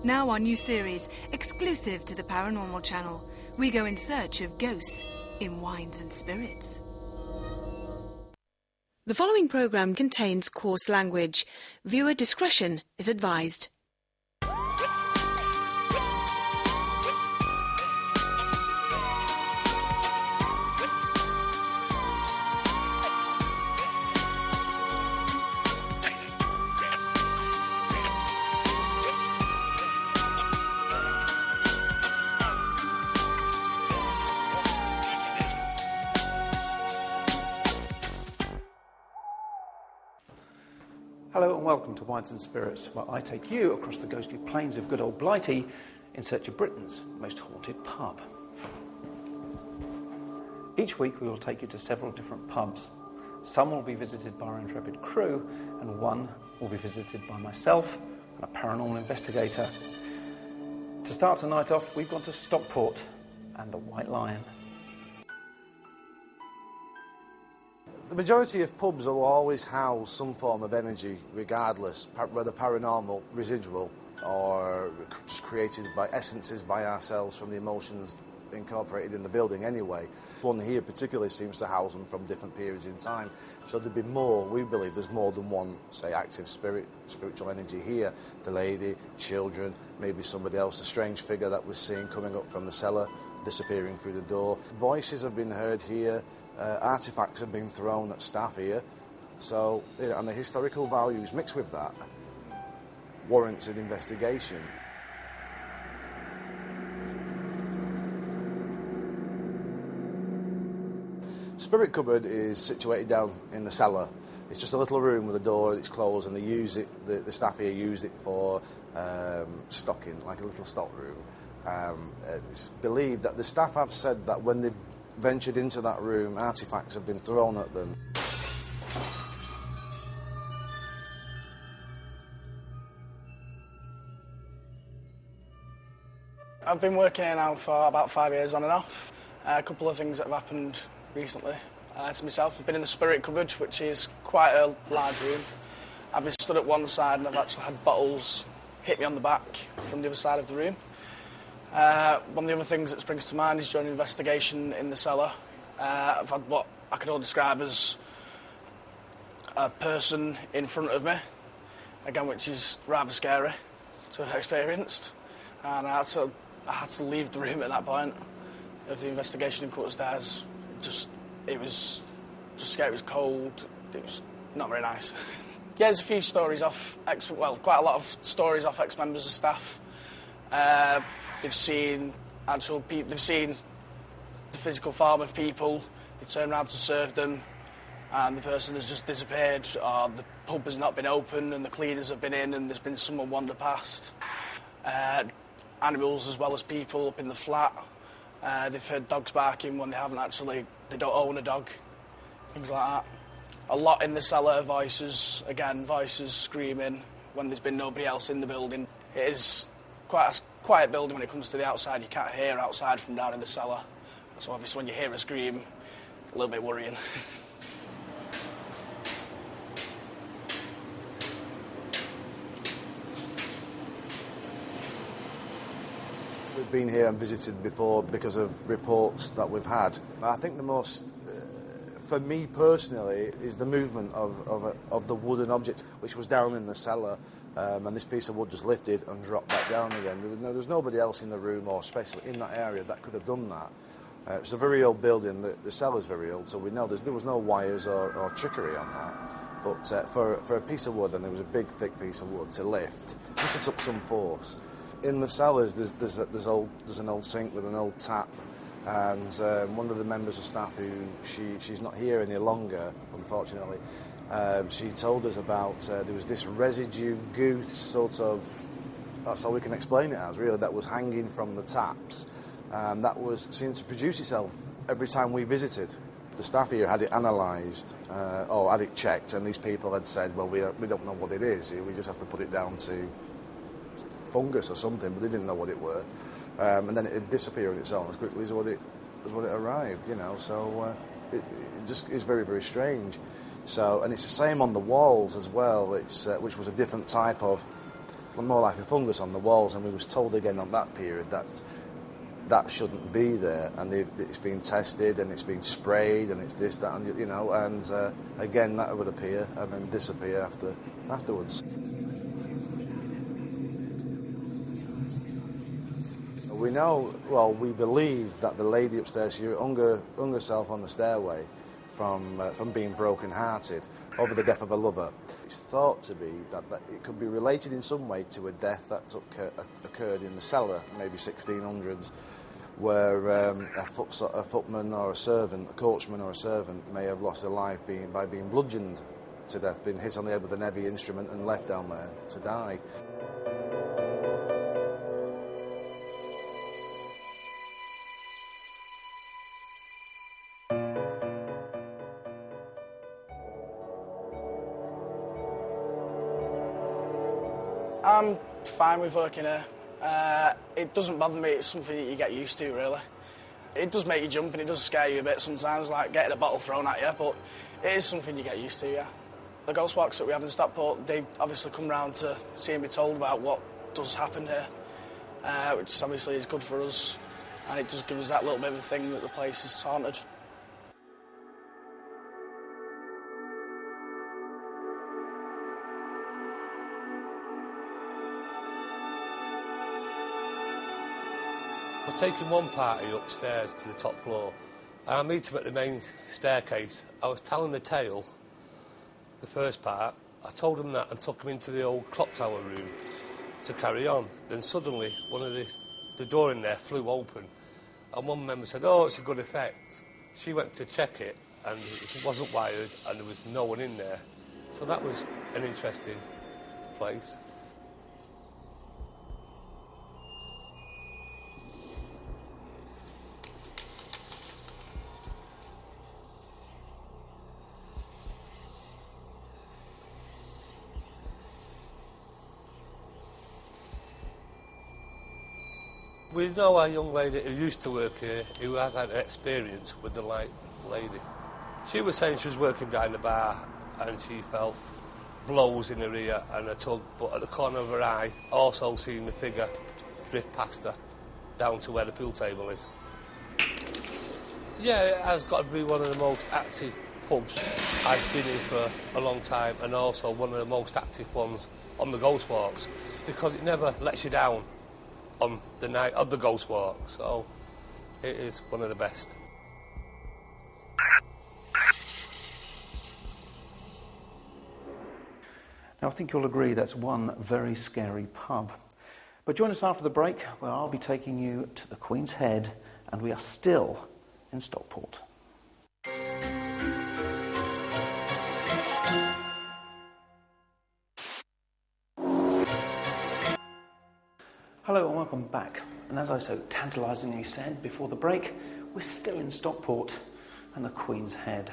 Now our new series, exclusive to the Paranormal channel. We go in search of ghosts in Wines and Spirits. The following programme contains coarse language. Viewer discretion is advised. Hello and welcome to Wines and Spirits, where I take you across the ghostly plains of good old Blighty in search of Britain's most haunted pub. Each week we will take you to several different pubs. Some will be visited by our intrepid crew, and one will be visited by myself and a paranormal investigator. To start tonight off, we've gone to Stockport and the White Lion. The majority of pubs will always house some form of energy, regardless, whether paranormal, residual, or just created by essences by ourselves from the emotions incorporated in the building anyway. One here particularly seems to house them from different periods in time. So there'd be more, we believe there's more than one, say, active spiritual energy here. The lady, children, maybe somebody else, a strange figure that was seen coming up from the cellar, disappearing through the door. Voices have been heard here. Artefacts have been thrown at staff here, so and the historical values mixed with that warrants an investigation. Spirit cupboard is situated down in the cellar. It's just a little room with a door, it's closed, and they use it. The staff here use it for stocking, like a little stock room. It's believed that the staff have said that when they've ventured into that room, artefacts have been thrown at them. I've been working here now for about 5 years on and off. A couple of things that have happened recently. To myself, I've been in the spirit cupboard, which is quite a large room. I've been stood at one side and I've actually had bottles hit me on the back from the other side of the room. One of the other things that springs to mind is during an investigation in the cellar. I've had what I could all describe as a person in front of me, again, which is rather scary to have experienced. And I had to leave the room at that point of the investigation and cut stairs. It was just scary. It was cold. It was not very nice. Yeah, there's a few stories off quite a lot of stories off ex-members of staff. They've seen actual people. They've seen the physical form of people. They turn around to serve them, and the person has just disappeared. Or the pub has not been open, and the cleaners have been in, and there's been someone wander past. Animals as well as people up in the flat. They've heard dogs barking when they haven't actually. They don't own a dog. Things like that. A lot in the cellar. Voices screaming when there's been nobody else in the building. It is quite a quiet building when it comes to the outside. You can't hear outside from down in the cellar. So obviously when you hear a scream, it's a little bit worrying. We've been here and visited before because of reports that we've had. I think the most, for me personally, is the movement of the wooden object, which was down in the cellar. And this piece of wood just lifted and dropped back down again. There was nobody else in the room or especially in that area that could have done that. It's a very old building. The cellar's very old, so we know there was no wires or trickery on that. But for a piece of wood, and there was a big, thick piece of wood to lift, it took some force. In the cellars, there's an old sink with an old tap, and one of the members of staff who she's not here any longer, unfortunately. She told us about there was this residue goo sort of, that's all we can explain it as really, that was hanging from the taps, that seemed to produce itself every time we visited. The staff here had it analysed or had it checked, and these people had said, well, we don't know what it is, we just have to put it down to fungus or something, but they didn't know what it were, and then it disappeared on its own as quickly as what it arrived, so it just is very, very strange. So, and it's the same on the walls as well, which was a different type of more like a fungus on the walls, and we was told again on that period that that shouldn't be there, and it's been tested and it's been sprayed and it's this, that, and and again that would appear and then disappear afterwards. We know, well, we believe that the lady upstairs here hung herself on the stairway from being broken-hearted over the death of a lover. It's thought to be that it could be related in some way to a death that occurred in the cellar, maybe 1600s, where a footman or a servant, a coachman or a servant, may have lost their life by being bludgeoned to death, being hit on the head with a heavy instrument and left down there to die. I'm fine with working here. It doesn't bother me, it's something that you get used to, really. It does make you jump and it does scare you a bit sometimes, like getting a bottle thrown at you, but it is something you get used to, yeah. The ghost walks that we have in Stockport, they obviously come round to see and be told about what does happen here, which obviously is good for us, and it does give us that little bit of a thing that the place is haunted. We're taking one party upstairs to the top floor, and I meet them at the main staircase. I was telling the tale, the first part. I told them that and took them into the old clock tower room to carry on. Then suddenly, one of the door in there flew open, and one member said, "Oh, it's a good effect." She went to check it, and it wasn't wired, and there was no one in there. So that was an interesting place. We know a young lady who used to work here who has had an experience with the light lady. She was saying she was working behind the bar and she felt blows in her ear and a tug, but at the corner of her eye, also seeing the figure drift past her down to where the pool table is. Yeah, it has got to be one of the most active pubs I've been in for a long time, and also one of the most active ones on the ghost walks, because it never lets you down on the night of the ghost walk, so it is one of the best. Now, I think you'll agree that's one very scary pub. But join us after the break, where I'll be taking you to the Queen's Head, and we are still in Stockport. Hello and welcome back. And as I so tantalisingly said before the break, we're still in Stockport and the Queen's Head.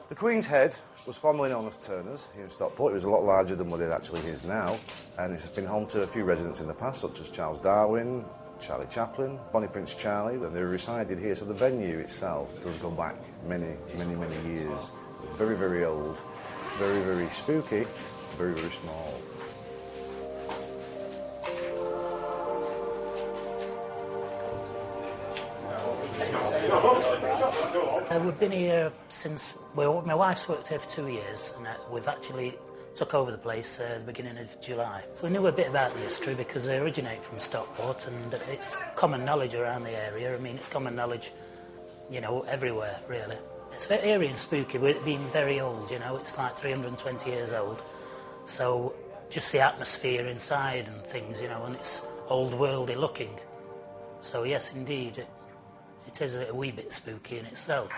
The Queen's Head was formerly known as Turner's here in Stockport. It was a lot larger than what it actually is now, and it's been home to a few residents in the past, such as Charles Darwin, Charlie Chaplin, Bonnie Prince Charlie, and they resided here. So the venue itself does go back many, many, many years. Very, very old, very, very spooky, very, very small. We've been here since, well, my wife's worked here for 2 years, and we've actually took over the place at the beginning of July. We knew a bit about the history because they originate from Stockport, and it's common knowledge around the area. I mean, it's common knowledge, you know, everywhere, really. It's very eerie and spooky, with it being very old, you know, it's like 320 years old. So just the atmosphere inside and things, you know, and it's old worldy looking. So yes, indeed, it is a wee bit spooky in itself.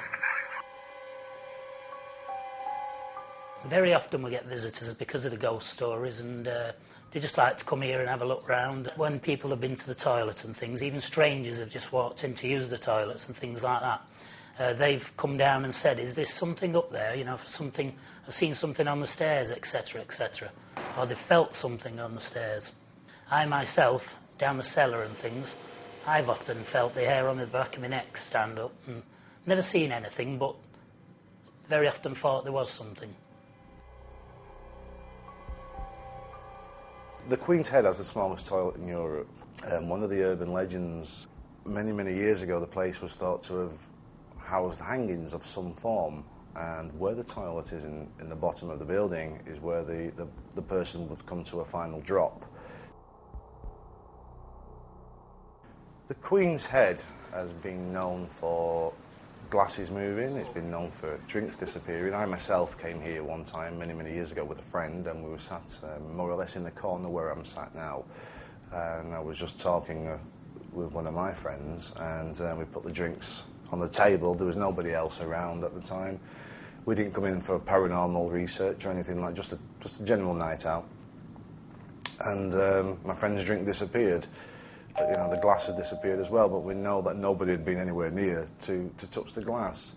Very often we get visitors because of the ghost stories, and they just like to come here and have a look round. When people have been to the toilet and things, even strangers have just walked in to use the toilets and things like that. They've come down and said, is there something up there, you know, for something, I've seen something on the stairs, etc., etc. Or they've felt something on the stairs. I myself, down the cellar and things, I've often felt the hair on the back of my neck stand up, and never seen anything, but very often thought there was something. The Queen's Head has the smallest toilet in Europe. One of the urban legends, many, many years ago, the place was thought to have housed hangings of some form, and where the toilet is in the bottom of the building is where the person would come to a final drop. The Queen's Head has been known for glasses moving, it's been known for drinks disappearing. I myself came here one time many, many years ago with a friend, and we were sat more or less in the corner where I'm sat now, and I was just talking with one of my friends, and we put the drinks on the table. There was nobody else around at the time. We didn't come in for paranormal research or anything like, just a general night out, and my friend's drink disappeared. But, you know, the glass had disappeared as well, but we know that nobody had been anywhere near to touch the glass.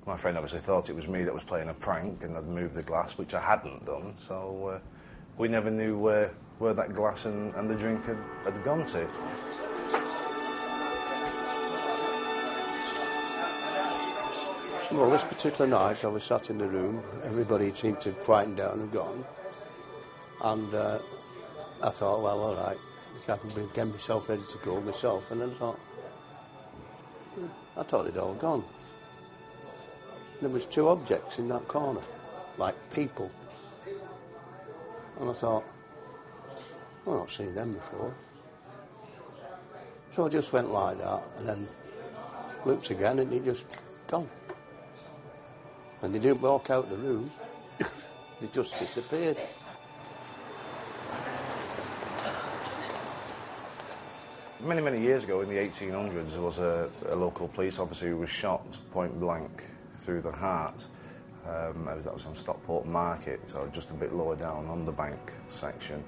My friend obviously thought it was me that was playing a prank and had moved the glass, which I hadn't done, so we never knew where that glass and the drink had gone to. Well, this particular night I was sat in the room, everybody seemed to have quietened down and gone, and I thought, well, all right. I could get myself ready to go myself, and then I thought they'd all gone. There was two objects in that corner, like people, and I thought, I've not seen them before. So I just went like that, and then looked again, and it just gone. And they didn't walk out the room; they just disappeared. Many, many years ago, in the 1800s, there was a local police officer who was shot point blank through the heart. That was on Stockport Market, so just a bit lower down on the bank section.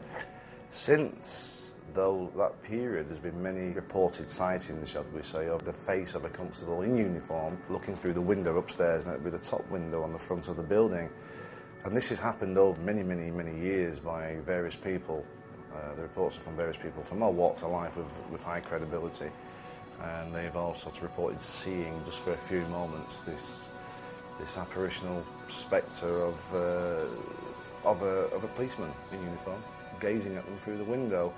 Since, though, that period, there's been many reported sightings, shall we say, of the face of a constable in uniform looking through the window upstairs, and it would be the top window on the front of the building. And this has happened over many, many, many years by various people. The reports are from various people from all walks of life with high credibility, and they've all sort of reported seeing, just for a few moments, this apparitional spectre of a policeman in uniform gazing at them through the window.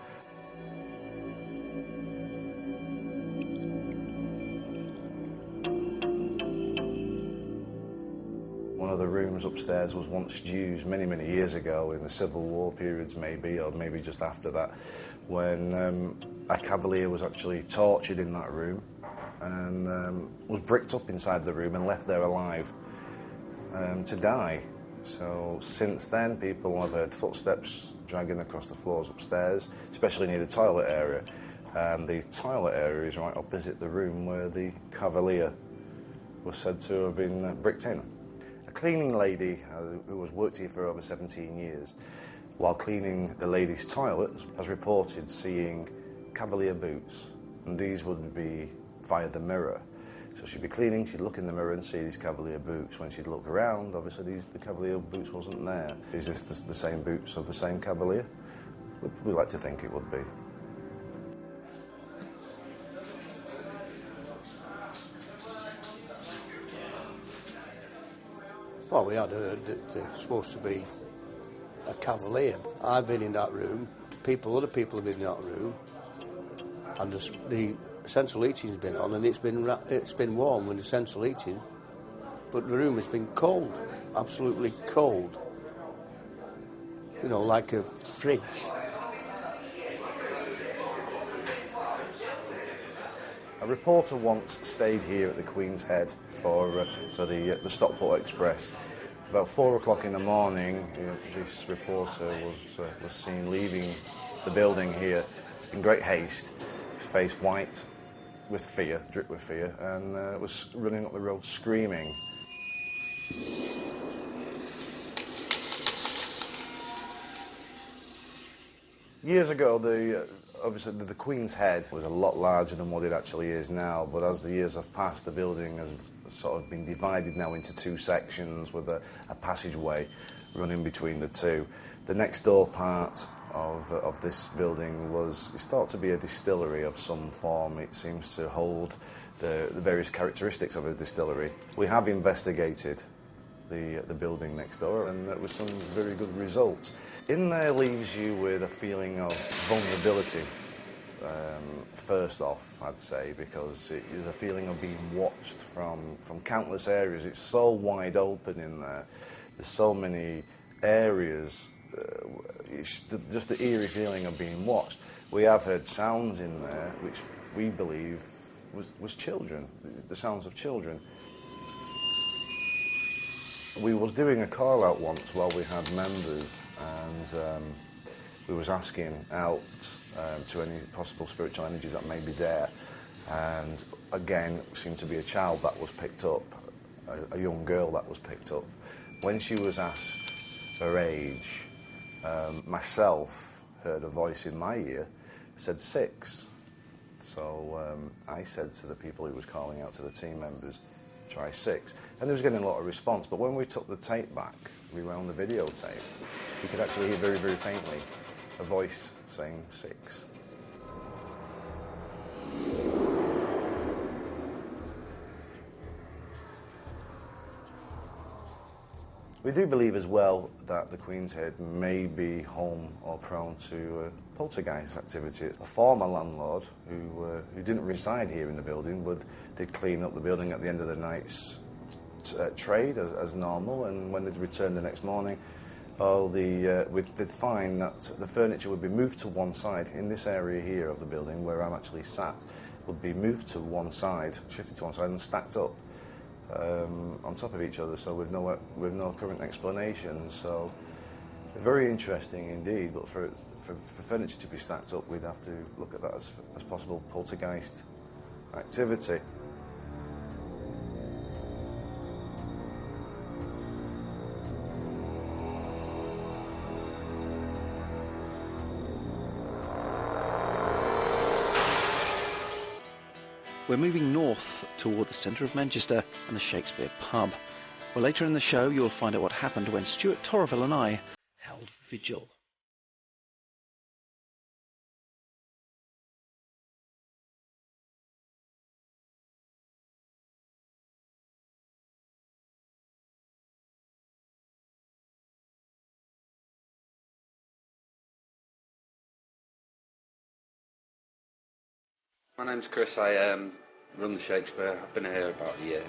One of the rooms upstairs was once used many, many years ago, in the Civil War periods maybe, or maybe just after that, when a cavalier was actually tortured in that room and was bricked up inside the room and left there alive to die. So since then, people have heard footsteps dragging across the floors upstairs, especially near the toilet area. And the toilet area is right opposite the room where the cavalier was said to have been bricked in. A cleaning lady who has worked here for over 17 years, while cleaning the ladies' toilets, has reported seeing cavalier boots, and these would be via the mirror. So she'd be cleaning, she'd look in the mirror and see these cavalier boots. When she'd look around, obviously the cavalier boots wasn't there. Is this the same boots of the same cavalier? We like to think it would be. Well, we had heard that there's supposed to be a cavalier. I've been in that room, other people have been in that room, and the central heating's been on, and it's been warm when the central heating, but the room has been cold, absolutely cold. You know, like a fridge. A reporter once stayed here at the Queen's Head for the Stockport Express. About 4 o'clock in the morning, this reporter was seen leaving the building here in great haste, face white with fear, dripped with fear, and was running up the road screaming. Years ago, obviously the Queen's Head was a lot larger than what it actually is now, but as the years have passed, the building has sort of been divided now into two sections with a passageway running between the two. The next door part of this building is thought to be a distillery of some form. It seems to hold the various characteristics of a distillery. We have investigated the building next door, and there was some very good results. In there leaves you with a feeling of vulnerability, first off, I'd say, because it is a feeling of being watched from countless areas. It's so wide open in there. There's so many areas, just the eerie feeling of being watched. We have heard sounds in there which we believe was children, the sounds of children. We was doing a call out once while we had members, and we was asking out to any possible spiritual energies that may be there, and again seemed to be a child that was picked up, a young girl that was picked up. When she was asked her age, myself heard a voice in my ear said 6. So I said to the people who was calling out to the team members, try 6. And they was getting a lot of response, but when we took the tape back, rewound the videotape, we could actually hear very, very faintly a voice saying 6. We do believe as well that the Queen's Head may be home or prone to poltergeist activity. A former landlord who didn't reside here in the building but did clean up the building at the end of the night's trade as normal, and when they'd return the next morning, they'd find that the furniture would be moved to one side. In this area here of the building where I'm actually sat, would be moved to one side, shifted to one side and stacked up on top of each other, so with no current explanation. So very interesting indeed, but for furniture to be stacked up, we'd have to look at that as possible poltergeist activity. We're moving north toward the centre of Manchester and the Shakespeare pub, where later in the show you'll find out what happened when Stuart Torreville and I held vigil. My name's Chris. I run the Shakespeare. I've been here about a year.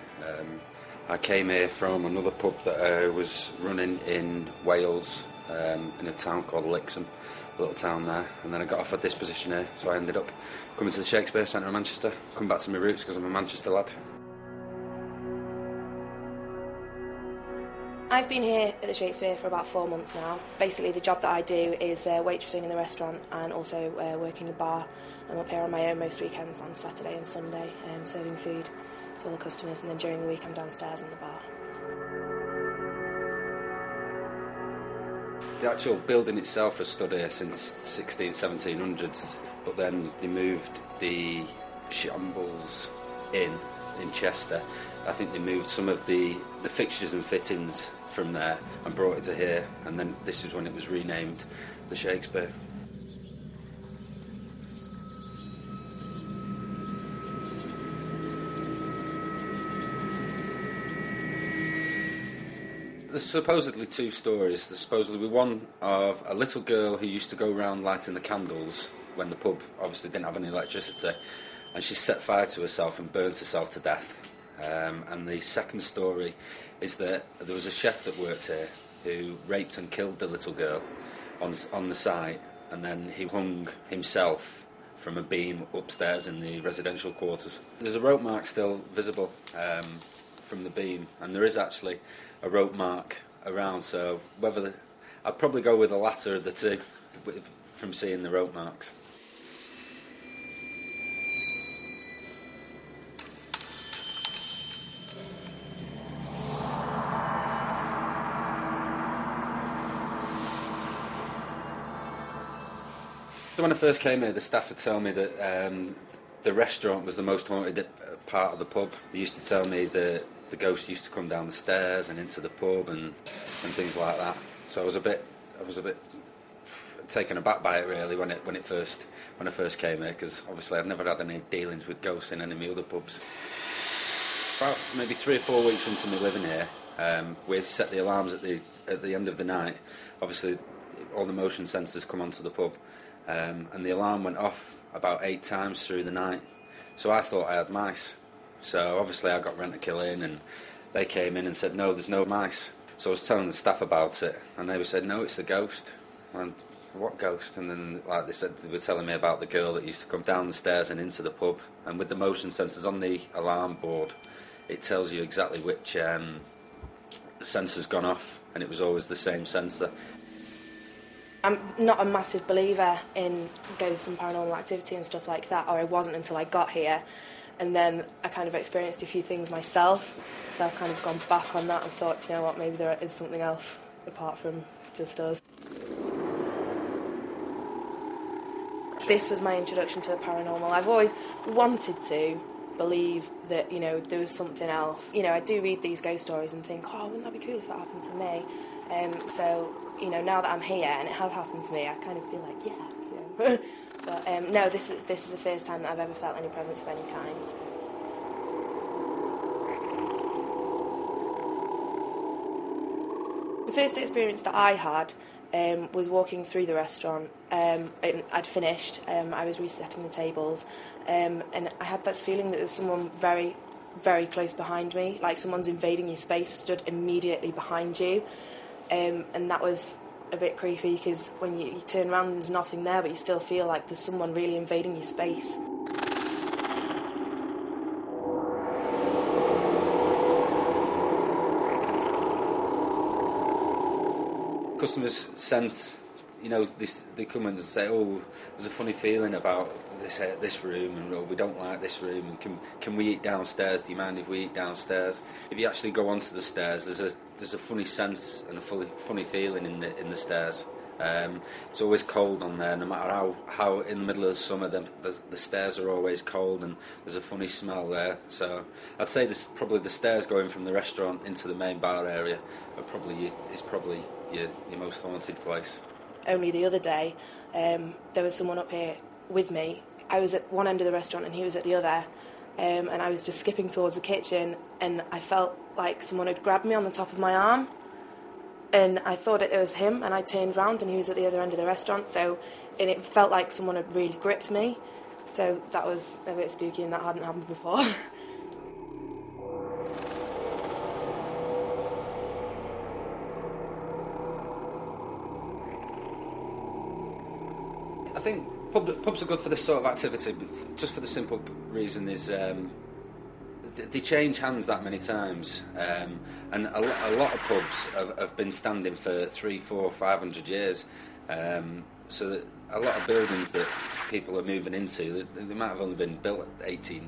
I came here from another pub that I was running in Wales, in a town called Lixham, a little town there, and then I got offered this position here, so I ended up coming to the Shakespeare Centre of Manchester, come back to my roots because I'm a Manchester lad. I've been here at the Shakespeare for about 4 months now. Basically the job that I do is waitressing in the restaurant and also working the bar. I'm up here on my own most weekends on Saturday and Sunday, serving food to all the customers, and then during the week I'm downstairs in the bar. The actual building itself has stood here since 1700s, but then they moved the shambles in Chester. I think they moved some of the fixtures and fittings from there and brought it to here, and then this is when it was renamed the Shakespeare. There's supposedly 2 stories. There's supposedly one of a little girl who used to go around lighting the candles when the pub obviously didn't have any electricity, and she set fire to herself and burnt herself to death. And the second story is that there was a chef that worked here who raped and killed the little girl on the site, and then he hung himself from a beam upstairs in the residential quarters. There's a rope mark still visible from the beam, and there is actually a rope mark around, so I'd probably go with the latter of the two from seeing the rope marks. So when I first came here, the staff would tell me that the restaurant was the most haunted part of the pub. They used to tell me that the ghost used to come down the stairs and into the pub and things like that. So I was a bit taken aback by it really when I first came here, because obviously I'd never had any dealings with ghosts in any of my other pubs. About maybe 3 or 4 weeks into me living here, we set the alarms at the end of the night. Obviously, all the motion sensors come onto the pub, and the alarm went off about 8 times through the night. So I thought I had mice. So obviously I got Rent-A-Kill in, and they came in and said, no, there's no mice. So I was telling the staff about it, and they said, no, it's a ghost. And what ghost? And then they were telling me about the girl that used to come down the stairs and into the pub. And with the motion sensors on the alarm board, it tells you exactly which sensor's gone off, and it was always the same sensor. I'm not a massive believer in ghosts and paranormal activity and stuff like that, or I wasn't until I got here. And then I kind of experienced a few things myself, so I've kind of gone back on that and thought, you know what, maybe there is something else apart from just us. This was my introduction to the paranormal. I've always wanted to believe that, you know, there was something else. You know, I do read these ghost stories and think, oh, wouldn't that be cool if that happened to me? So, you know, now that I'm here and it has happened to me, I kind of feel like, yeah. You know. But no, this is the first time that I've ever felt any presence of any kind. The first experience that I had was walking through the restaurant. I'd finished, I was resetting the tables, and I had this feeling that there was someone very, very close behind me, like someone's invading your space, stood immediately behind you, and that was a bit creepy, because when you turn around and there's nothing there, but you still feel like there's someone really invading your space. Customers sense, you know, they come and say, oh, there's a funny feeling about this room, and oh, we don't like this room, and can we eat downstairs? Do you mind if we eat downstairs? If you actually go onto the stairs, there's a funny sense and a funny feeling in the stairs. It's always cold on there, no matter how in the middle of the summer the stairs are always cold, and there's a funny smell there. So I'd say this probably the stairs going from the restaurant into the main bar area is probably your most haunted place. Only the other day, there was someone up here with me. I was at one end of the restaurant and he was at the other, and I was just skipping towards the kitchen, and I felt like someone had grabbed me on the top of my arm, and I thought it was him, and I turned round and he was at the other end of the restaurant, and it felt like someone had really gripped me, so that was a bit spooky, and that hadn't happened before. I think pubs are good for this sort of activity, just for the simple reason is they change hands that many times, and a lot of pubs have been standing for 300, 400, 500 years, so that a lot of buildings that people are moving into, they might have only been built 80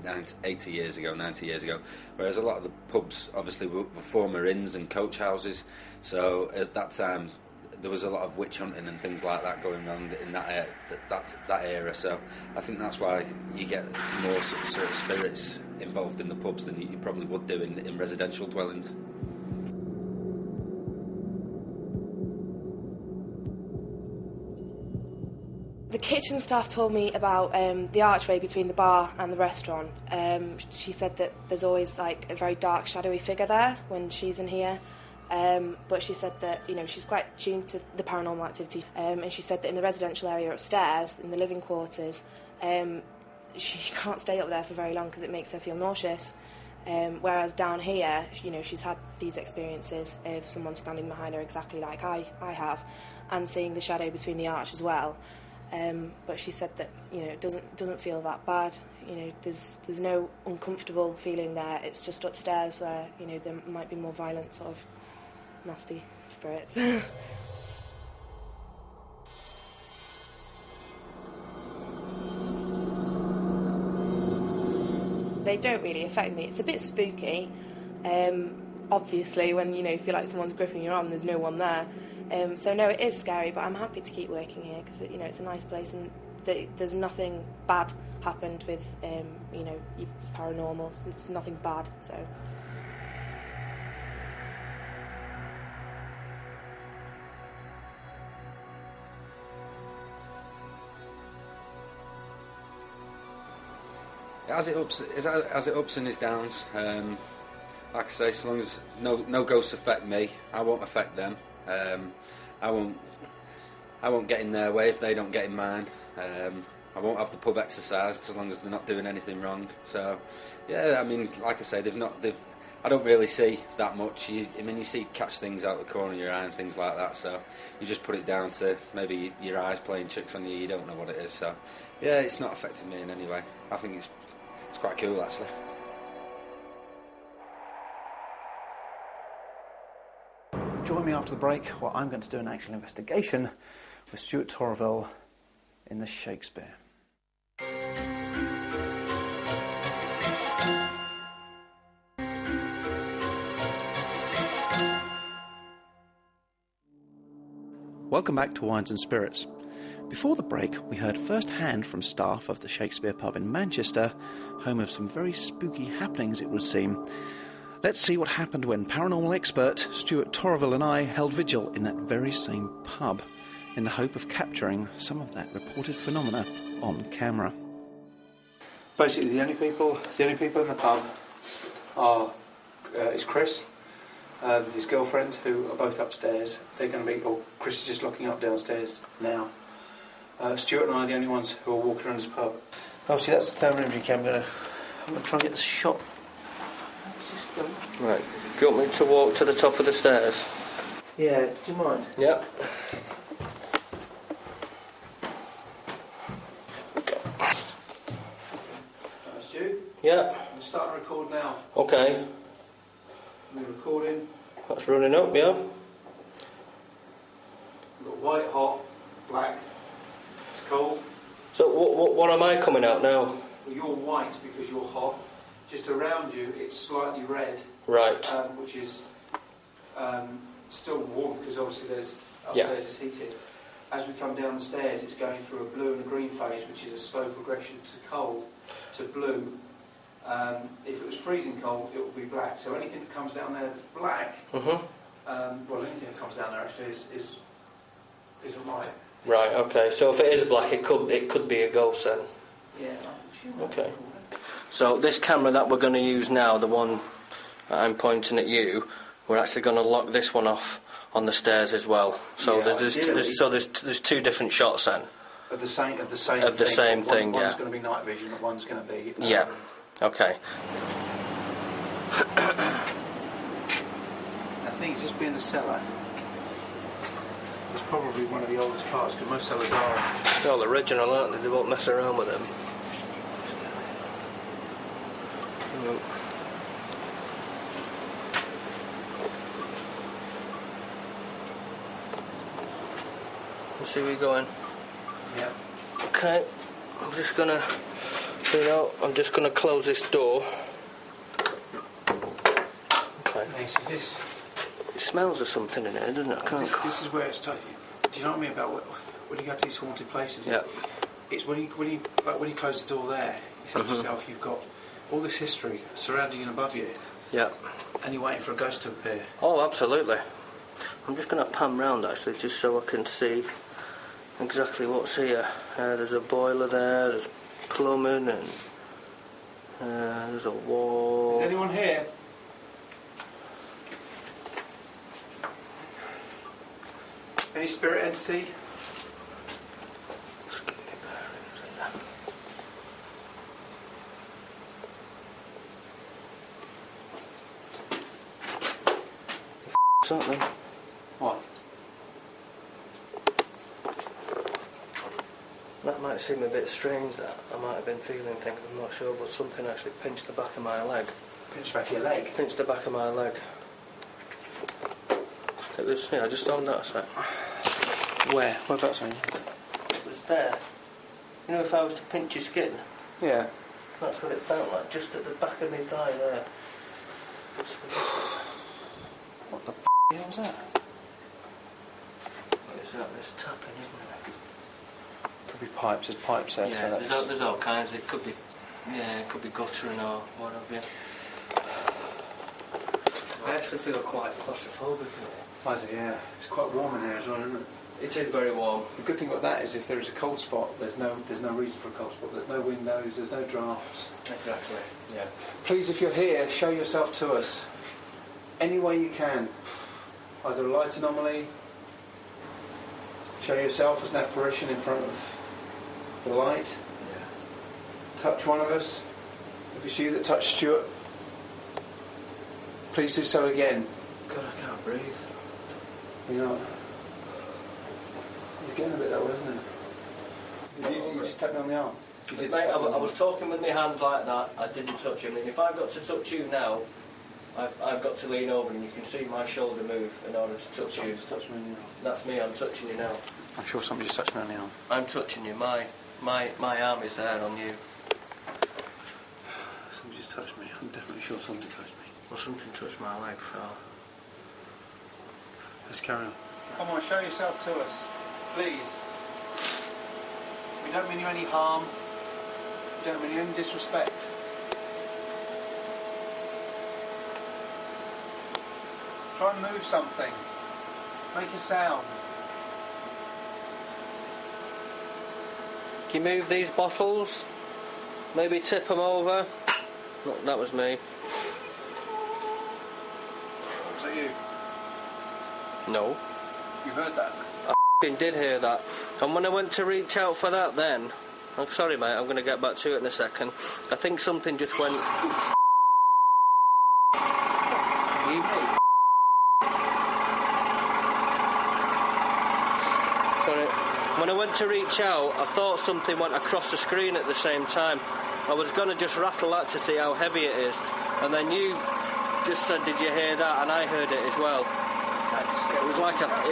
years ago, 90 years ago, whereas a lot of the pubs obviously were former inns and coach houses, so at that time there was a lot of witch hunting and things like that going on in that era. So I think that's why you get more sort of spirits involved in the pubs than you probably would do in residential dwellings. The kitchen staff told me about the archway between the bar and the restaurant. She said that there's always like a very dark, shadowy figure there when she's in here. But she said that, you know, she's quite tuned to the paranormal activity, and she said that in the residential area upstairs, in the living quarters, she can't stay up there for very long because it makes her feel nauseous, whereas down here, you know, she's had these experiences of someone standing behind her exactly like I have, and seeing the shadow between the arch as well, but she said that, you know, it doesn't feel that bad. You know, there's no uncomfortable feeling there. It's just upstairs where, you know, there might be more violent sort of nasty spirits. They don't really affect me. It's a bit spooky, obviously, when, you know, you feel like someone's gripping your arm, there's no one there. So no, it is scary, but I'm happy to keep working here because, you know, it's a nice place and there's nothing bad happened with, you know, your paranormal. It's nothing bad, so... It has it ups and its downs. Like I say, so long as no ghosts affect me, I won't affect them. I won't get in their way if they don't get in mine. I won't have the pub exercised as long as they're not doing anything wrong. So, yeah, I mean, like I say, I don't really see that much. You catch things out the corner of your eye and things like that. So you just put it down to maybe your eyes playing tricks on you. You don't know what it is. So, yeah, it's not affecting me in any way. I think it's quite cool, actually. Join me after the break where I'm going to do an actual investigation with Stuart Torreville in the Shakespeare. Welcome back to Wines and Spirits. Before the break, we heard first-hand from staff of the Shakespeare pub in Manchester, home of some very spooky happenings, it would seem. Let's see what happened when paranormal expert Stuart Torreville and I held vigil in that very same pub, in the hope of capturing some of that reported phenomena on camera. Basically, the only people in the pub is Chris, his girlfriend, who are both upstairs. They're going to be, or Chris is just locking up downstairs now. Stuart and I are the only ones who are walking around this pub. Obviously, that's the thermometry camera. I'm going to try and get the shot. Right. Do you want me to walk to the top of the stairs? Yeah, do you mind? Yep. Stu? Yeah. I'm starting to record now. Okay. We're recording. That's running up, yeah. We've got white, hot, black. It's cold. So what am I coming out now? Well, you're white because you're hot. Just around you, it's slightly red. Right. Which is still warm because obviously upstairs is heated. As we come down the stairs, it's going through a blue and a green phase, which is a slow progression to cold to blue. If it was freezing cold, it would be black. So anything that comes down there that's black, well, anything that comes down there actually isn't right. Right. Okay. So if it is black, it could be a ghost then. Yeah. Okay. So this camera that we're going to use now, the one I'm pointing at you, we're actually going to lock this one off on the stairs as well. So there's two different shots then. Of the same thing. Yeah. One's going to be night vision, and one's going to be. Yeah. Okay. I think just being a cellar. It's probably one of the oldest parts because most cellars are. They're all original, aren't they? They won't mess around with them. Let's see where you're going. Yeah. Okay. I'm just gonna close this door. Okay. So this. It smells of something in here, doesn't it? This is where it's. Do you know what I mean about when you go to these haunted places? Yeah. It's when you close the door there, you think to yourself, you've got all this history surrounding and above you. Yeah. And you're waiting for a ghost to appear. Oh, absolutely. I'm just going to pan round actually, just so I can see exactly what's here. There's a boiler there, there's plumbing, and there's a wall. Is anyone here? Any spirit entity? Just give me bearings here. Something. What? That might seem a bit strange, that. I might have been feeling things, I'm not sure, but something actually pinched the back of my leg. Pinched the back of your leg? Pinched the back of my leg. It was, yeah, just on that sec. Where? Whereabouts are you? It was there. You know, if I was to pinch your skin? Yeah. That's what it felt like, just at the back of my thigh there. What the hell was that? What is that? This tapping, isn't it? Could be pipes. There's pipes there. Yeah, So there's all kinds. It could be guttering or what have you. I actually feel quite claustrophobic in it. Yeah, it's quite warm in here as well, isn't it? It is very warm. The good thing about that is if there is a cold spot, there's no reason for a cold spot. There's no windows, there's no drafts. Exactly, yeah. Please, if you're here, show yourself to us. Any way you can. Either a light anomaly, show yourself as an apparition in front of the light. Yeah. Touch one of us. If it's you that touched Stuart, please do so again. God, I can't breathe. You know, he's getting a bit that way, isn't he? You just tapped me on the arm. Mate, I was talking with my hand like that. I didn't touch him. And if I've got to touch you now, I've got to lean over and you can see my shoulder move in order to touch you. Just touch me on the arm. That's me. I'm touching you now. I'm sure somebody just touched me on the arm. I'm touching you. My arm is there on you. Somebody just touched me. I'm definitely sure somebody touched me. Well, something touched my leg, so... Let's carry on. Come on, show yourself to us. Please. We don't mean you any harm. We don't mean you any disrespect. Try and move something. Make a sound. Can you move these bottles? Maybe tip them over? No, that was me. Was that you? No. You heard that? I f***ing did hear that. And when I went to reach out for that then... I'm sorry, mate, I'm going to get back to it in a second. I think something just went... Sorry. When I went to reach out, I thought something went across the screen at the same time. I was going to just rattle that to see how heavy it is. And then you just said, did you hear that? And I heard it as well. It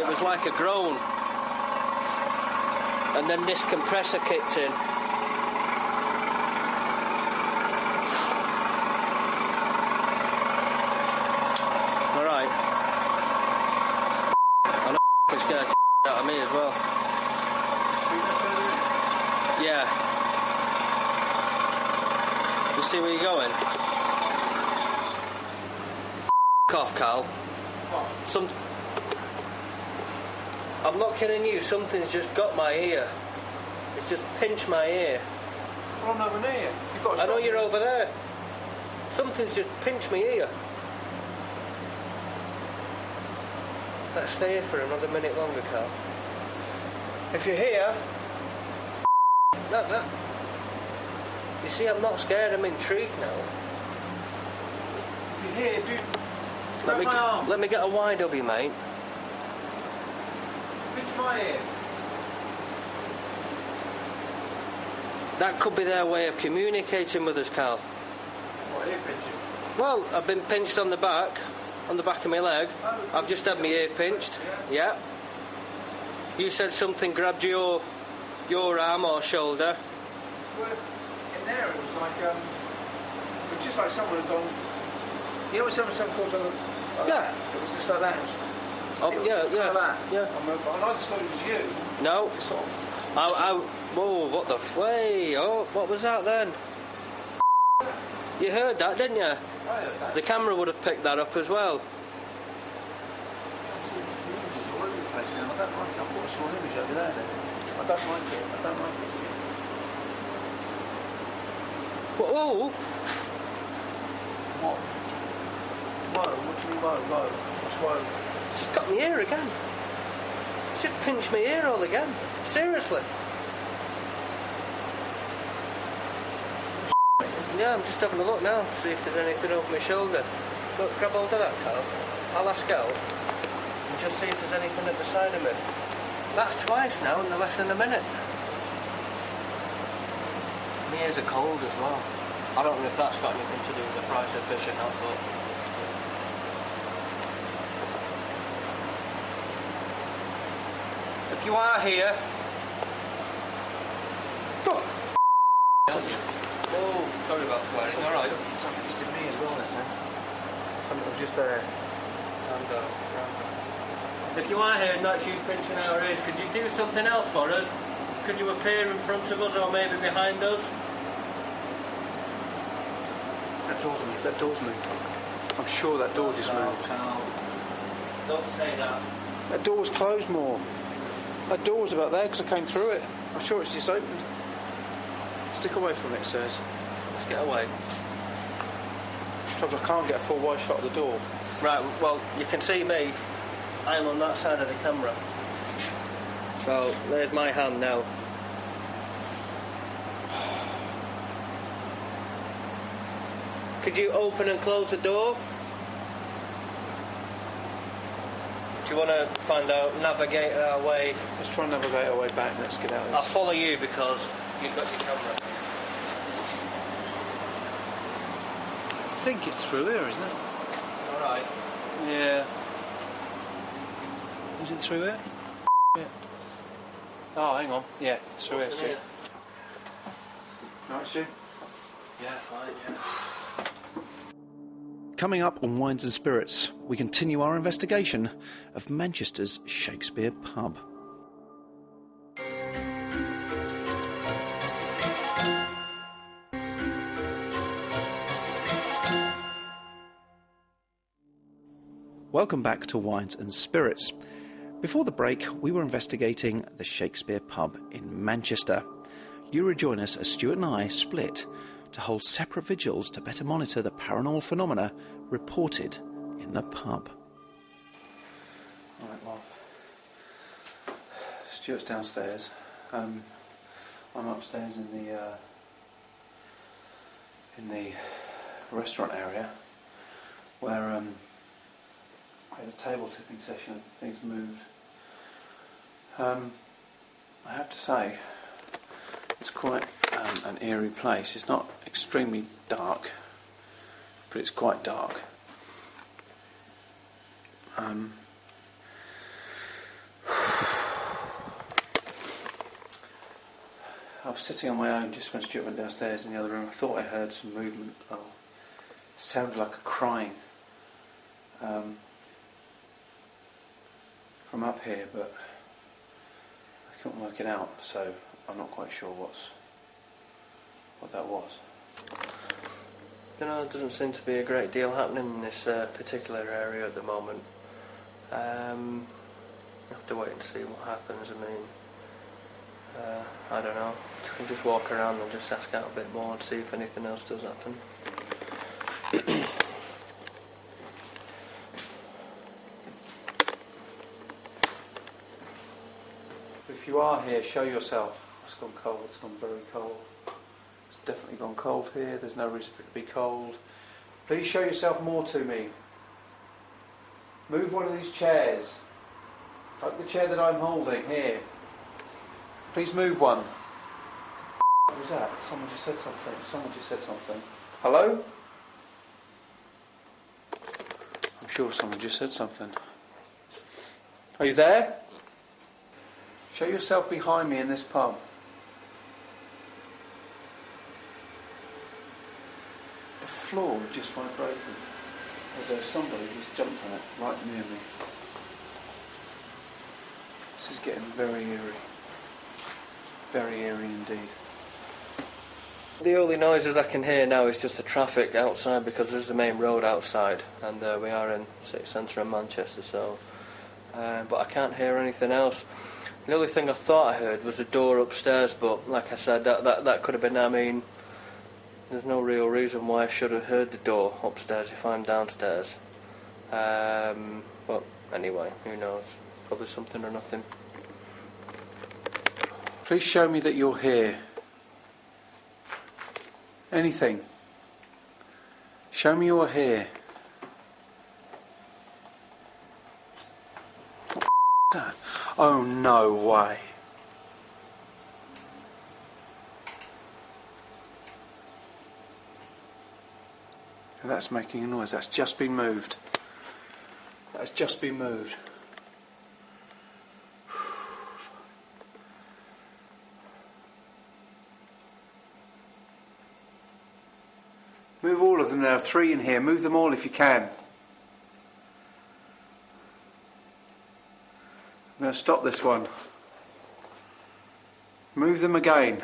was like a groan. And then this compressor kicked in. Alright. I'm f***ing scared out of me as well. Yeah. You see where you're going? Off, Carl. I'm not kidding you, something's just got my ear. It's just pinched my ear. Well, I'm nowhere near you. You've got I know you're over there. Something's just pinched my ear. Let's stay here for another minute longer, Carl. If you're here... That. You see, I'm not scared, I'm intrigued now. If you're here, do... Let me get a wide of you, mate. Pinch my ear. That could be their way of communicating with us, Carl. What, ear pinching? Well, I've been pinched on the back of my leg. I've just had my ear pinched. Yeah. You said something grabbed your arm or shoulder. Well, in there it was like, it was just like someone had gone... You know when someone calls on the... Yeah. It was just like that. Oh, yeah. Like that. Yeah. And I just thought it was you. No. It's sort of... Whoa, what the way? Oh, what was that then? You heard that, didn't you? I heard that. The camera would have picked that up as well. I don't like it. I thought I saw an image over there then. I don't like it. Whoa. What? Whoa, what do you mean whoa? What's whoa? It's just got my ear again. It's just pinched my ear all again. Seriously. Yeah, I'm just having a look now, see if there's anything over my shoulder. Look, grab hold of that, Carl. I'll ask out and just see if there's anything at the side of me. That's twice now in less than a minute. My ears are cold as well. I don't know if that's got anything to do with the price of fish or not, but... If you are here... Oh, sorry about swearing, alright. Something just did me as well, that's it. Something was just there. If you are here and that's you pinching our ears, could you do something else for us? Could you appear in front of us or maybe behind us? That door's moved. I'm sure that door just moved. Don't say that. That door was closed more. That door was about there because I came through it. I'm sure it's just opened. Stick away from it, it says. Let's get away. Trouble, I can't get a full wide shot of the door. Right, well, you can see me. I'm on that side of the camera. So, there's my hand now. Could you open and close the door? Do you want to find out, navigate our way? Let's try and navigate our way back. Let's get out of this. I'll follow you because you've got your camera. I think it's through here, isn't it? Alright. Yeah. Is it through here? Yeah. Oh, hang on. Yeah, it's through here, Stu. Right, Stu? Yeah, fine, yeah. Coming up on Wines and Spirits, we continue our investigation of Manchester's Shakespeare pub. Welcome back to Wines and Spirits. Before the break, we were investigating the Shakespeare pub in Manchester. You rejoin us as Stuart and I split to hold separate vigils to better monitor the paranormal phenomena reported in the pub. Alright, well, Stuart's downstairs. I'm upstairs in the restaurant area where I had a table tipping session. Things moved. I have to say, it's quite an eerie place. It's not extremely dark, but it's quite dark. I was sitting on my own just when Stuart went downstairs in the other room. I thought I heard some movement. It sounded like a crying from up here, but I couldn't work it out, so I'm not quite sure what that was. You know, there doesn't seem to be a great deal happening in this particular area at the moment. You have to wait and see what happens. I mean, I don't know. You can just walk around and just ask out a bit more and see if anything else does happen. If you are here, show yourself. It's gone cold. It's gone very cold. It's definitely gone cold here. There's no reason for it to be cold. Please show yourself more to me. Move one of these chairs. Like the chair that I'm holding here. Please move one. What was that? Someone just said something. Hello? I'm sure someone just said something. Are you there? Show yourself behind me in this pub. The floor just vibrated as though somebody just jumped on it right near me. This is getting very eerie. Very eerie indeed. The only noises I can hear now is just the traffic outside because there's the main road outside and we are in city centre of Manchester, so but I can't hear anything else. The only thing I thought I heard was the door upstairs, but like I said, that could have been, I mean, there's no real reason why I should have heard the door upstairs if I'm downstairs. But anyway, who knows? Probably something or nothing. Please show me that you're here. Anything. Show me you're here. What's that? Oh, no way. And that's making a noise. That's just been moved. That's just been moved. Move all of them now. 3 in here. Move them all if you can. I'm going to stop this one. Move them again.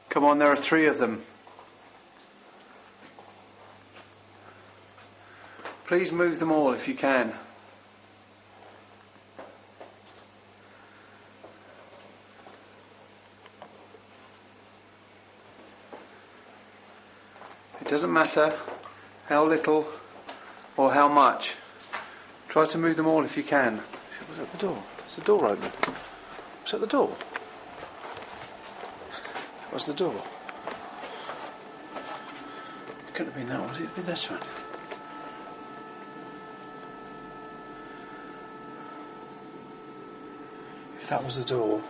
Come on, there are 3 of them. Please move them all if you can. It doesn't matter how little or how much. Try to move them all if you can. What's at the door? Is the door open? What's at the door? What's the door? It couldn't have been that one. It'd be this one. If that was the door,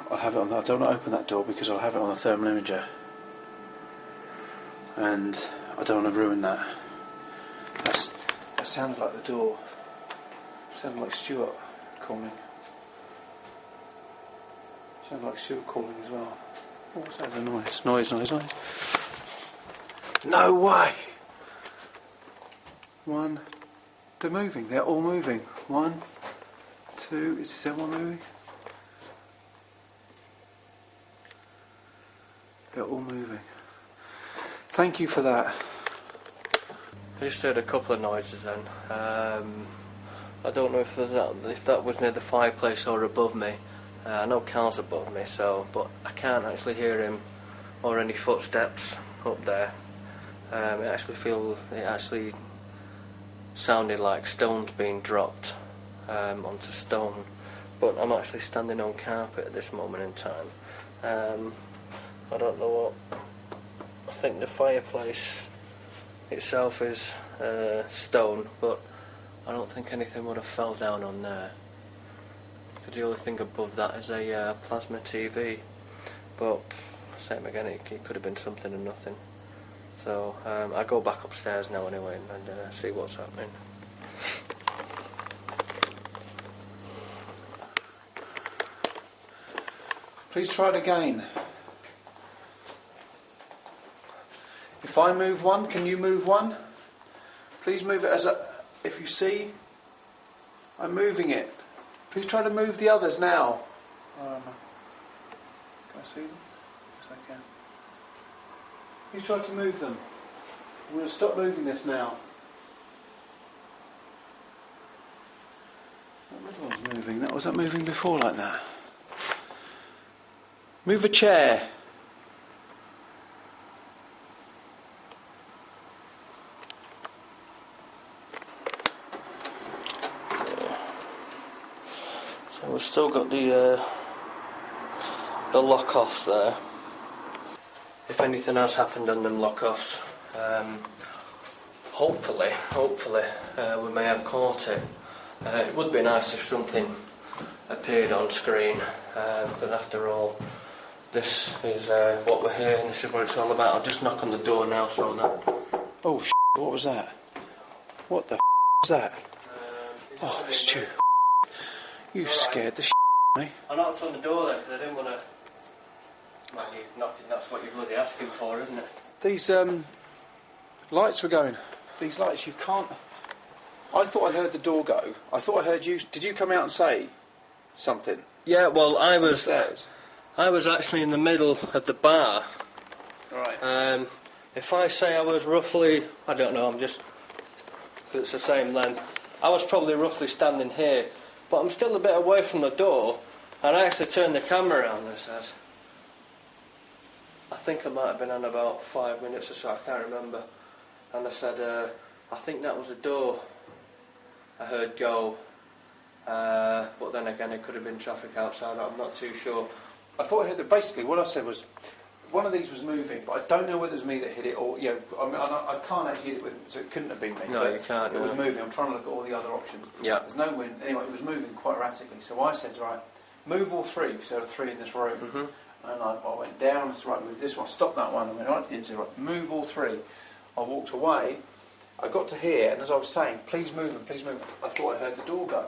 I'll have it on. I don't want to open that door because I'll have it on a thermal imager, and I don't want to ruin that. That sounded like the door. It sounded like Stuart calling. It sounded like Stuart calling as well. What was that? The noise. No way! 1. They're moving. They're all moving. 1, 2. Is everyone moving? They're all moving. Thank you for that. I just heard a couple of noises then. I don't know if that was near the fireplace or above me. I know Cal's above me, but I can't actually hear him or any footsteps up there. It actually sounded like stones being dropped onto stone, but I'm actually standing on carpet at this moment in time. I don't know what. I think the fireplace itself is stone, but I don't think anything would have fell down on there. Because the only thing above that is a plasma TV. But same again, it could have been something and nothing. So I go back upstairs now anyway and see what's happening. Please try it again. If I move one, can you move one? Please move it if you see, I'm moving it. Please try to move the others now. Can I see them? Yes, I can. Please try to move them. I'm going to stop moving this now. That middle one's moving. Was that moving before like that? Move a chair. So we've still got the lock-offs there. If anything has happened on them lock-offs, hopefully we may have caught it. It would be nice if something appeared on screen, but after all, this is what we're here and this is what it's all about. I'll just knock on the door now so that... Oh, what was that? What the was that? Oh, Stu. You scared the me. I knocked on the door then because I didn't want to... Mind you, knocking, that's what you're bloody asking for, isn't it? These lights were going. These lights, you can't... I thought I heard the door go. I thought I heard you... Did you come out and say something? Yeah, well, I was upstairs. actually in the middle of the bar. Right. If I say I was roughly... I don't know, I'm just... It's the same length. I was probably roughly standing here, but I'm still a bit away from the door, and I actually turned the camera around and said... I think I might have been on about 5 minutes or so, I can't remember. And I said, I think that was a door I heard go. But then again, it could have been traffic outside, I'm not too sure. I thought I heard that. Basically, what I said was, one of these was moving, but I don't know whether it was me that hit it or, I mean, I can't actually hit it with, so it couldn't have been me. No, you can't. It was moving. I'm trying to look at all the other options. Yeah. There's no wind. Anyway, it was moving quite erratically. So I said, right, move all 3, because there are 3 in this room. Mm-hmm. And I went down, so right, move this one, stop that one, I went right to the end, right, move all 3. I walked away, I got to here, and as I was saying, please move them, I thought I heard the door go.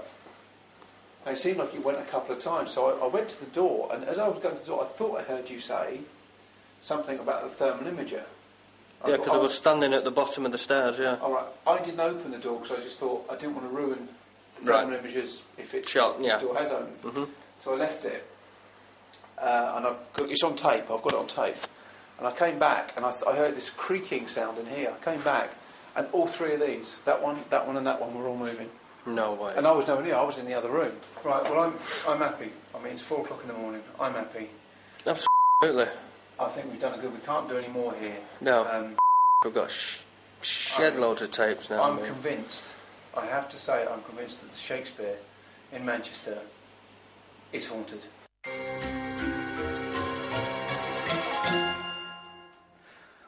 And it seemed like it went a couple of times, so I went to the door, and as I was going to the door, I thought I heard you say something about the thermal imager. Yeah, because I was standing at the bottom of the stairs, yeah. Alright, I didn't open the door because I just thought I didn't want to ruin the thermal imagers if the door has opened. Mm-hmm. So I left it, and it's on tape. I've got it on tape. And I came back, and I heard this creaking sound in here. I came back, and all three of these, that one, and that one, were all moving. No way. And I was nowhere near. I was in the other room. Right. Well, I'm happy. I mean, it's 4 o'clock in the morning. I'm happy. Absolutely. I think we've done a good. We can't do any more here. No. We've got shed loads of tapes now. I'm convinced. I have to say, I'm convinced that the Shakespeare in Manchester is haunted.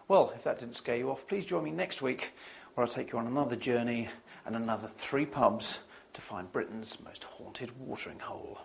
Well, if that didn't scare you off, please join me next week where I'll take you on another journey and another 3 pubs to find Britain's most haunted watering hole.